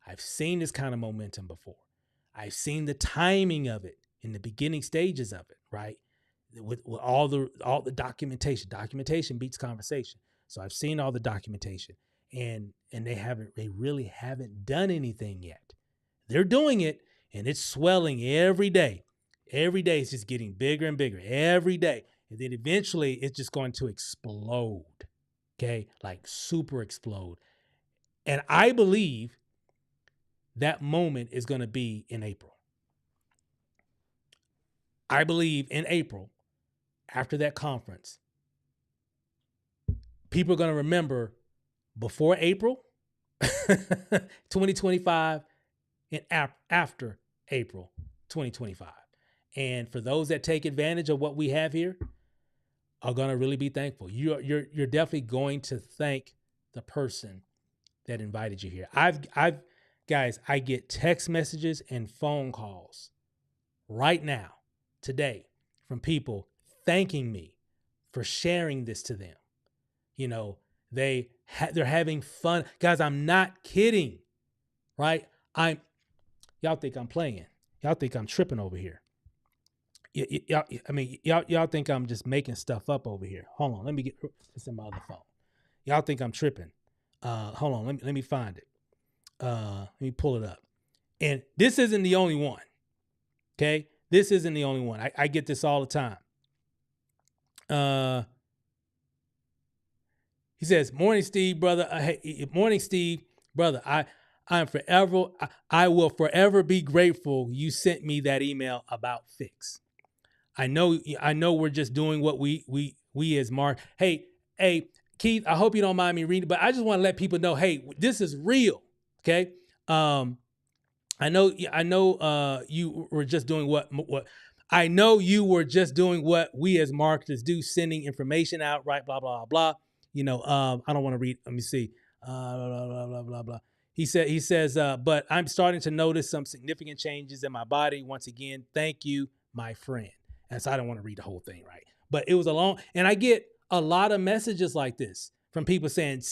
I've seen this kind of momentum before. I've seen the timing of it in the beginning stages of it, right? With all the documentation. Documentation beats conversation. So I've seen all the documentation. and they really haven't done anything yet. They're doing it, and it's swelling every day. Every day it's just getting bigger and bigger every day. And then eventually it's just going to explode. Okay? Like super explode. And I believe that moment is going to be in April. I believe in April, after that conference, people are going to remember before April 2025 and after April 2025. And for those that take advantage of what we have here, are going to really be thankful. You're definitely going to thank the person that invited you here. Guys, I get text messages and phone calls right now, today, from people thanking me for sharing this to them. You know, they're having fun. Guys, I'm not kidding, right? Y'all think I'm playing. Y'all think I'm tripping over here. Y'all think I'm just making stuff up over here. Hold on, let me get this in my other phone. Y'all think I'm tripping. Hold on, let me find it. Let me pull it up. And this isn't the only one. Okay? This isn't the only one. I get this all the time. He says, "Morning, Steve, brother. Morning, Steve, brother. I will forever be grateful you sent me that email about Fix. I know we're just doing what we as Mark. Hey, Keith, I hope you don't mind me reading, but I just want to let people know, hey, this is real. Okay. I know you were just doing what I know you were just doing what we as marketers do, sending information out, right? Blah, blah, blah. You know, I don't want to read. Let me see. Blah, blah, blah, blah, blah. He says, but I'm starting to notice some significant changes in my body. Once again, thank you, my friend. And so I don't want to read the whole thing, right? But it was a long, and I get a lot of messages like this from people saying,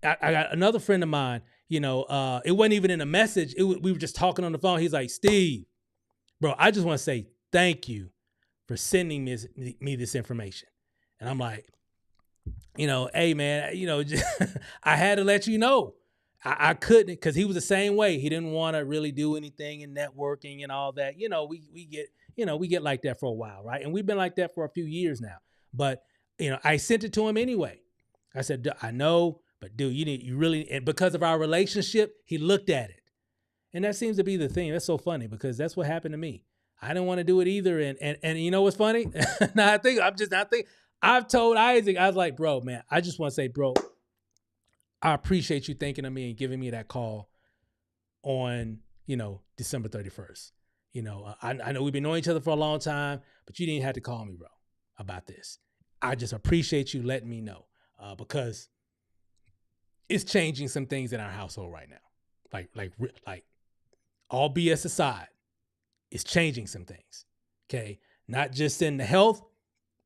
I got another friend of mine, you know, it wasn't even in a message. We were just talking on the phone. He's like, Steve, bro, I just want to say thank you for sending me this information. And I'm like, you know, hey, man, you know, I had to let you know. I couldn't, because he was the same way. He didn't want to really do anything in networking and all that. You know, we get like that for a while, right? And we've been like that for a few years now. But, you know, I sent it to him anyway. I said, I know, but dude, you really, and because of our relationship, he looked at it. And that seems to be the thing. That's so funny, because that's what happened to me. I didn't want to do it either. And you know what's funny? Now I've told Isaac, I was like, bro, man, I just want to say, bro, I appreciate you thinking of me and giving me that call on, you know, December 31st. You know, I know we've been knowing each other for a long time, but you didn't have to call me, bro, about this. I just appreciate you letting me know, because it's changing some things in our household right now. Like all BS aside, it's changing some things. Okay. Not just in the health,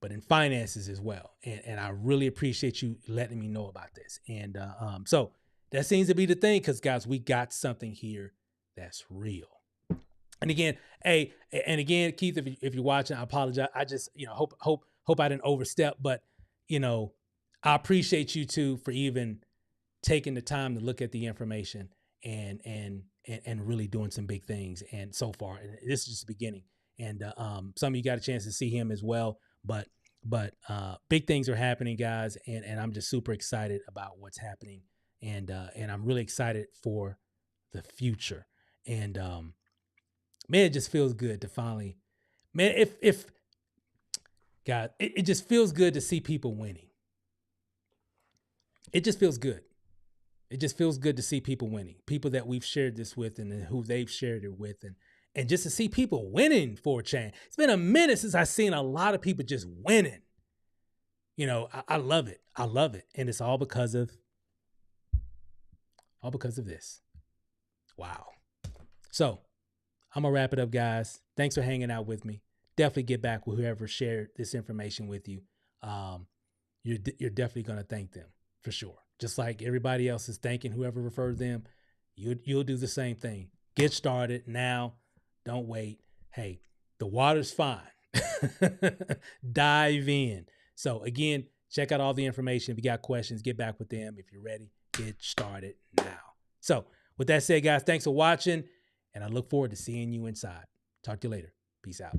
but in finances as well. And I really appreciate you letting me know about this. And so that seems to be the thing, because guys, we got something here that's real. And again, Keith, if you're watching, I apologize. I just, you know, hope I didn't overstep, but you know, I appreciate you too for even taking the time to look at the information and really doing some big things. And so far, and this is just the beginning. And some of you got a chance to see him as well. But big things are happening, guys, and I'm just super excited about what's happening, and I'm really excited for the future. And man, it just feels good to finally, man, if God, it just feels good to see people winning. It just feels good. It just feels good to see people winning, people that we've shared this with and who they've shared it with, and just to see people winning for a change. It's been a minute since I've seen a lot of people just winning. You know, I love it. I love it. And it's all because of this. Wow. So I'm going to wrap it up, guys. Thanks for hanging out with me. Definitely get back with whoever shared this information with you. You're definitely going to thank them for sure. Just like everybody else is thanking whoever referred them, you'll do the same thing. Get started now. Don't wait. Hey, the water's fine. Dive in. So again, Check out all the information. If you got questions, get back with them. If you're ready, get started now. So with that said, guys, thanks for watching, and I look forward to seeing you inside. Talk to you later. Peace out.